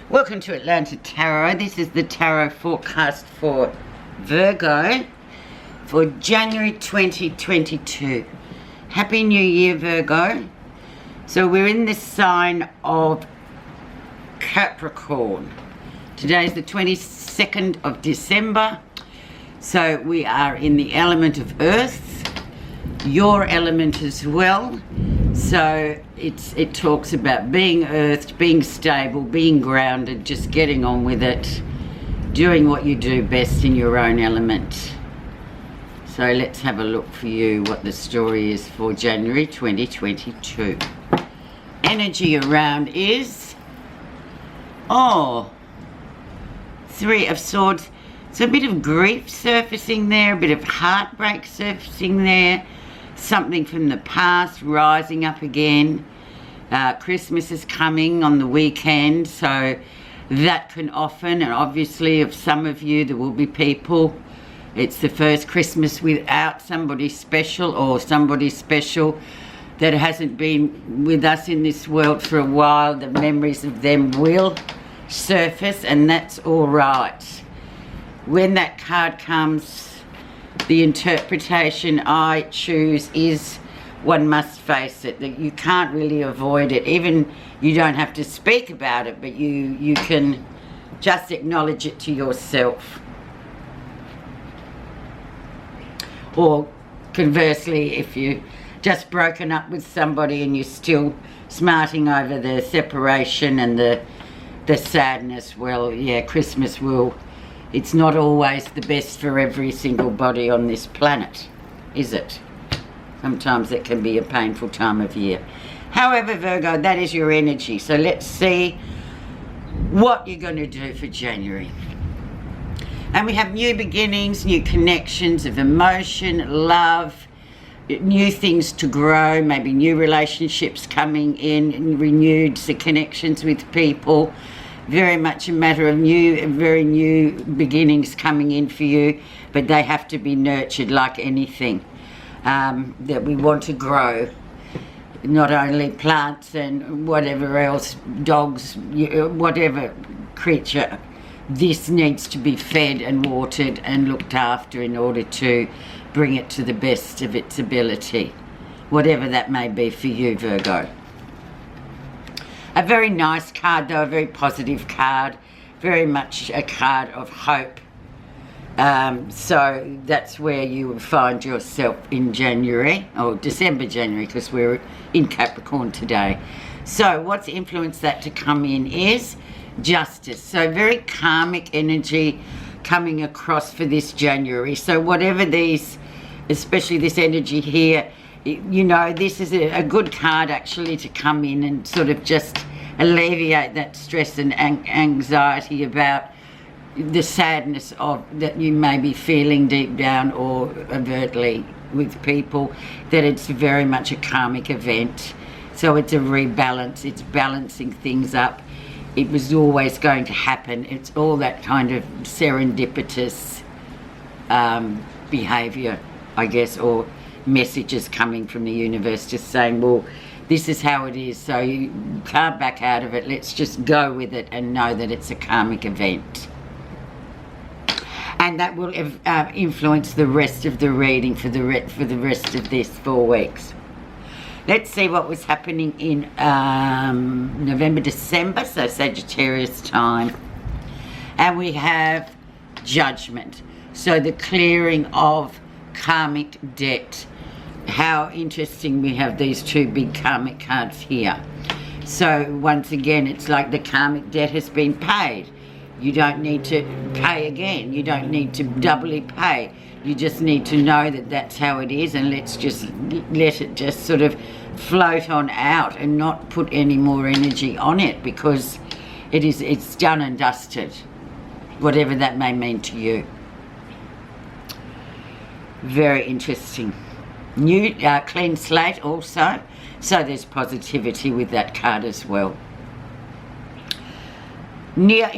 Welcome to Atlanta Tarot. This is the tarot forecast for Virgo for January 2022. Happy New Year, Virgo. So we're in the sign of Capricorn. Today is the 22nd of December. So we are in the element of Earth, your element as well. So it talks about being earthed, being stable, being grounded, just getting on with it, doing what you do best in your own element. So let's have a look for you what the story is for January 2022. Energy around is, Three of Swords. So a bit of grief surfacing there, a bit of heartbreak surfacing there. Something from the past rising up again. Christmas is coming on the weekend, so that can often, and obviously of some of you, there will be people, it's the first Christmas without somebody special or somebody special that hasn't been with us in this world for a while. The memories of them will surface, and that's all right. When that card comes, the interpretation I choose is, one must face it, that you can't really avoid it. Even you don't have to speak about it, but you can just acknowledge it to yourself. Or conversely, if you just broken up with somebody and you're still smarting over the separation and the sadness, well, yeah, Christmas will, it's not always the best for every single body on this planet, is it? Sometimes it can be a painful time of year. However, Virgo, that is your energy. So let's see what you're going to do for January. And we have new beginnings, new connections of emotion, love, new things to grow, maybe new relationships coming in, renewed connections with people. Very much a matter of very new beginnings coming in for you, but they have to be nurtured like anything that we want to grow. Not only plants and whatever else, dogs, whatever creature, this needs to be fed and watered and looked after in order to bring it to the best of its ability, whatever that may be for you, Virgo. A very nice card though, a very positive card, very much a card of hope. So that's where you will find yourself in January, or December, January, because we're in Capricorn today. So what's influenced that to come in is justice. So very karmic energy coming across for this January. So whatever these, especially this energy here, you know, this is a good card actually to come in and sort of just alleviate that stress and anxiety about the sadness of that you may be feeling deep down or overtly with people, that it's very much a karmic event. So it's a rebalance, it's balancing things up. It was always going to happen. It's all that kind of serendipitous behavior, I guess, or messages coming from the universe just saying, well, this is how it is, so you can't back out of it. Let's just go with it and know that it's a karmic event. And that will influence the rest of the reading for the rest of this 4 weeks. Let's see what was happening in November, December, so Sagittarius time. And we have Judgment. So the clearing of karmic debt. How interesting, we have these 2 big karmic cards here. So once again, it's like the karmic debt has been paid. You don't need to pay again. You don't need to doubly pay. You just need to know that that's how it is, and let's just let it just sort of float on out and not put any more energy on it, because it's done and dusted, whatever that may mean to you. Very interesting. New clean slate also, so there's positivity with that card as well. Not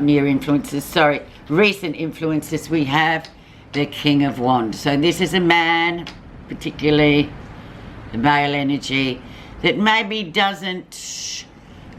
near influences, sorry, recent influences. We have the King of Wands. So this is a man, particularly the male energy, that maybe doesn't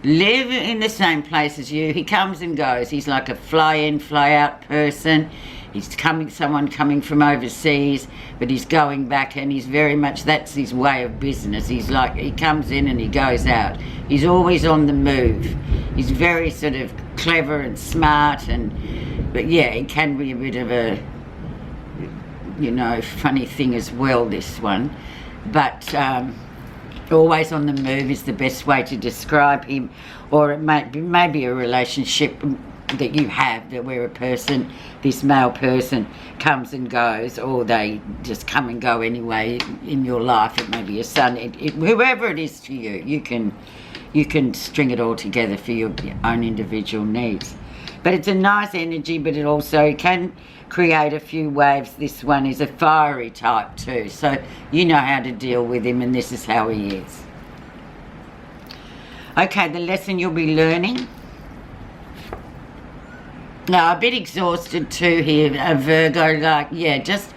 live in the same place as you. He comes and goes. He's like a fly-in, fly-out person. He's someone coming from overseas, but he's going back, and he's very much, that's his way of business. He's like, he comes in and he goes out. He's always on the move. He's very sort of clever and smart, but yeah, he can be a bit of a, you know, funny thing as well, this one. But always on the move is the best way to describe him. Or it may be a relationship that you have, that where a person, this male person, comes and goes, or they just come and go anyway in your life. It may be a son, whoever it is to you, you can string it all together for your own individual needs. But it's a nice energy, but it also can create a few waves. This one is a fiery type too, so you know how to deal with him, and this is how he is. Okay, the lesson you'll be learning. Now, a bit exhausted too here, Virgo, like, yeah, just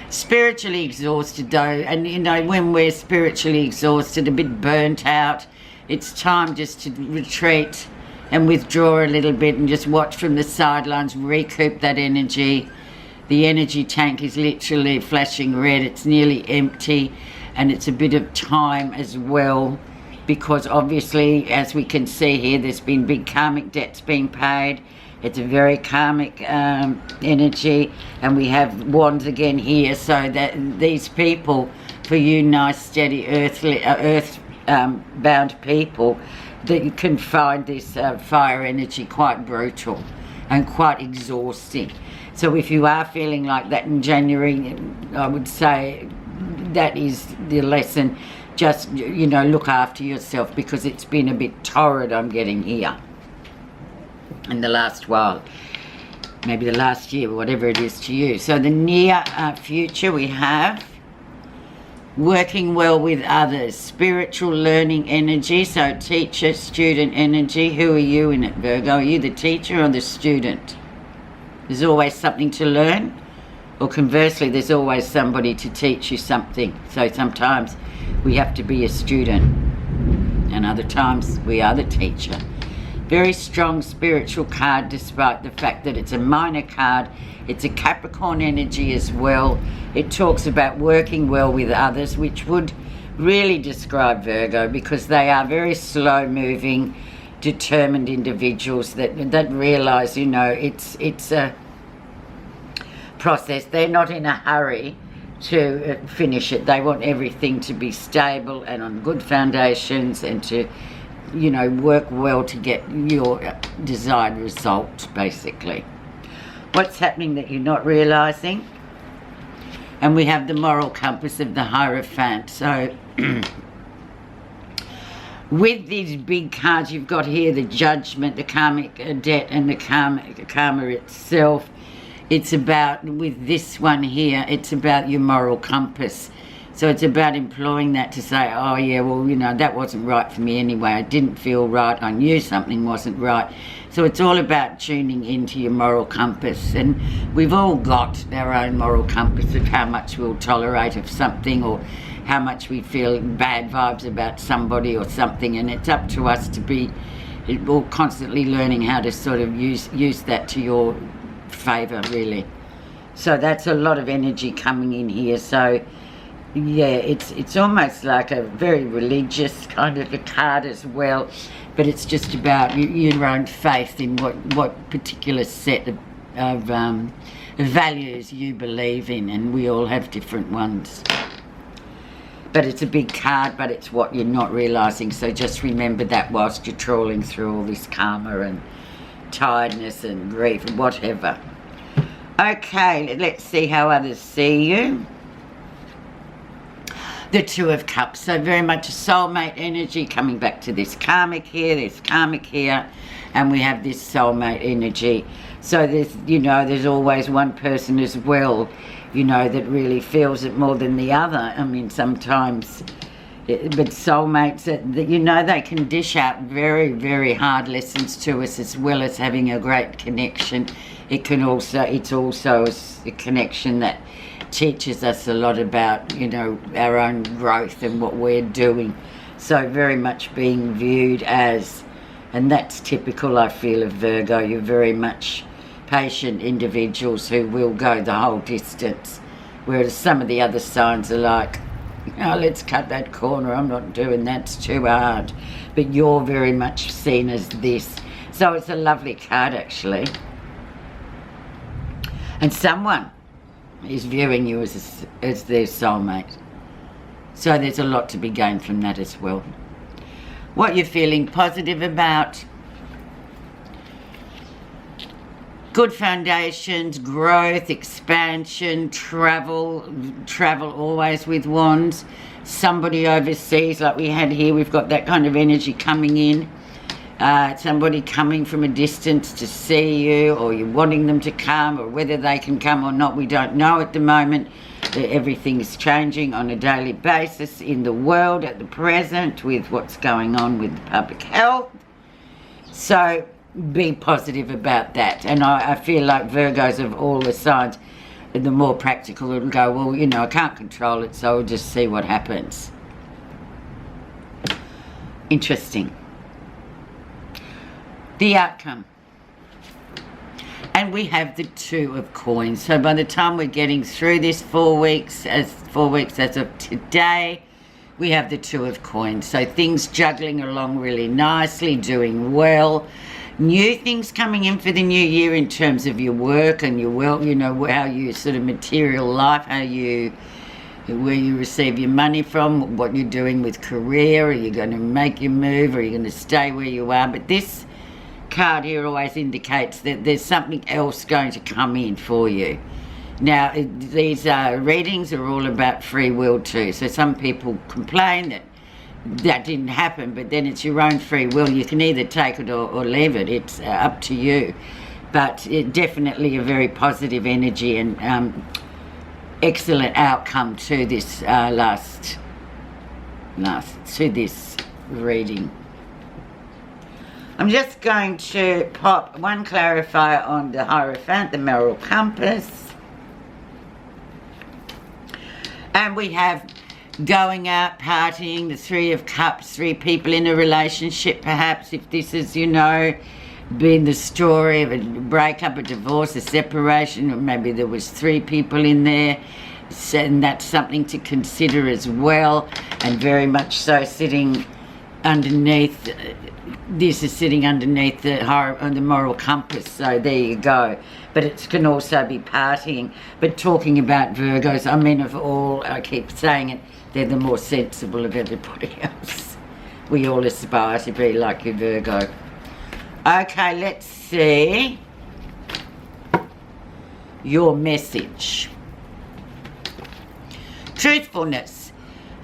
spiritually exhausted though. And, you know, when we're spiritually exhausted, a bit burnt out, it's time just to retreat and withdraw a little bit and just watch from the sidelines, recoup that energy. The energy tank is literally flashing red. It's nearly empty, and it's a bit of time as well, because obviously, as we can see here, there's been big karmic debts being paid. It's a very karmic energy, and we have wands again here, so that these people, for you nice, steady, earth-bound people, that you can find this fire energy quite brutal and quite exhausting. So if you are feeling like that in January, I would say that is the lesson. Just, you know, look after yourself, because it's been a bit torrid, I'm getting here, in the last while, maybe the last year, whatever it is to you. So the near future, we have working well with others, spiritual learning energy, so teacher, student energy. Who are you in it, Virgo? Are you the teacher or the student? There's always something to learn, or conversely, there's always somebody to teach you something. So sometimes we have to be a student, and other times we are the teacher. Very strong spiritual card, despite the fact that it's a minor card. It's a Capricorn energy as well. It talks about working well with others, which would really describe Virgo, because they are very slow moving, determined individuals that realize, you know, it's a process. They're not in a hurry to finish it. They want everything to be stable and on good foundations, and to, you know, work well to get your desired result, basically. What's happening that you're not realizing? And we have the moral compass of the Hierophant. So with these big cards you've got here, the Judgment, the karmic debt, and the karma itself, it's about, with this one here, it's about your moral compass. So it's about employing that to say, oh yeah, well, you know, that wasn't right for me anyway. I didn't feel right. I knew something wasn't right. So it's all about tuning into your moral compass. And we've all got our own moral compass of how much we'll tolerate of something, or how much we feel bad vibes about somebody or something. And it's up to us to be all constantly learning how to sort of use that to your favour, really. So that's a lot of energy coming in here. So yeah, it's almost like a very religious kind of a card as well, but it's just about your own faith in what particular set of values you believe in, and we all have different ones. But it's a big card, but it's what you're not realising, so just remember that whilst you're trawling through all this karma and tiredness and grief and whatever. Okay, let's see how others see you. The Two of Cups, so very much a soulmate energy, coming back to this karmic here, and we have this soulmate energy. So there's, you know, there's always one person as well, you know, that really feels it more than the other. I mean, sometimes, but soulmates, that you know, they can dish out very, very hard lessons to us, as well as having a great connection. It's also a connection that teaches us a lot about, you know, our own growth and what we're doing. So very much being viewed as And that's typical, I feel, of Virgo. You're very much patient individuals who will go the whole distance, whereas some of the other signs are like, oh, let's cut that corner, I'm not doing that, it's too hard. But you're very much seen as this. So it's a lovely card, actually. And someone is viewing you as their soulmate. So there's a lot to be gained from that as well. What you're feeling positive about: good foundations, growth, expansion, travel always with wands. Somebody overseas, like we had here, we've got that kind of energy coming in. Somebody coming from a distance to see you, or you're wanting them to come, or whether they can come or not, we don't know at the moment. Everything's changing on a daily basis in the world at the present with what's going on with public health. So be positive about that. And I feel like Virgos of all the signs, the more practical it'll go, well, you know, I can't control it, so I'll just see what happens. Interesting. The outcome. And we have the Two of Coins. So by the time we're getting through this 4 weeks as of today, we have the Two of Coins. So things juggling along really nicely, doing well. New things coming in for the new year in terms of your work and your wealth, you know, how you sort of material life, where you receive your money from, what you're doing with career. Are you going to make your move, or are you going to stay where you are? But this card here always indicates that there's something else going to come in for you. Now, these readings are all about free will too. So some people complain that didn't happen, but then it's your own free will. You can either take it or leave it. It's up to you. But it definitely a very positive energy and excellent outcome to this to this reading. I'm just going to pop one clarifier on the Hierophant, the moral compass. And we have going out, partying, the Three of Cups, 3 people in a relationship, perhaps, if this is, you know, been the story of a breakup, a divorce, a separation, or maybe there was 3 people in there. And that's something to consider as well, and very much so sitting underneath. This is sitting underneath the moral compass, so there you go. But it can also be partying. But talking about Virgos, I mean, of all, I keep saying it, they're the more sensible of everybody else. We all aspire to be like your Virgo. Okay, let's see your message. Truthfulness.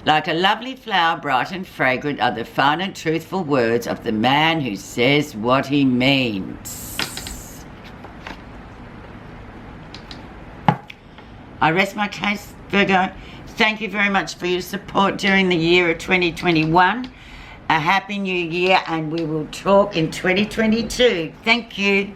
Like a lovely flower, bright and fragrant, are the fun and truthful words of the man who says what he means. I rest my case, Virgo. Thank you very much for your support during the year of 2021. A happy new year, and we will talk in 2022. Thank you.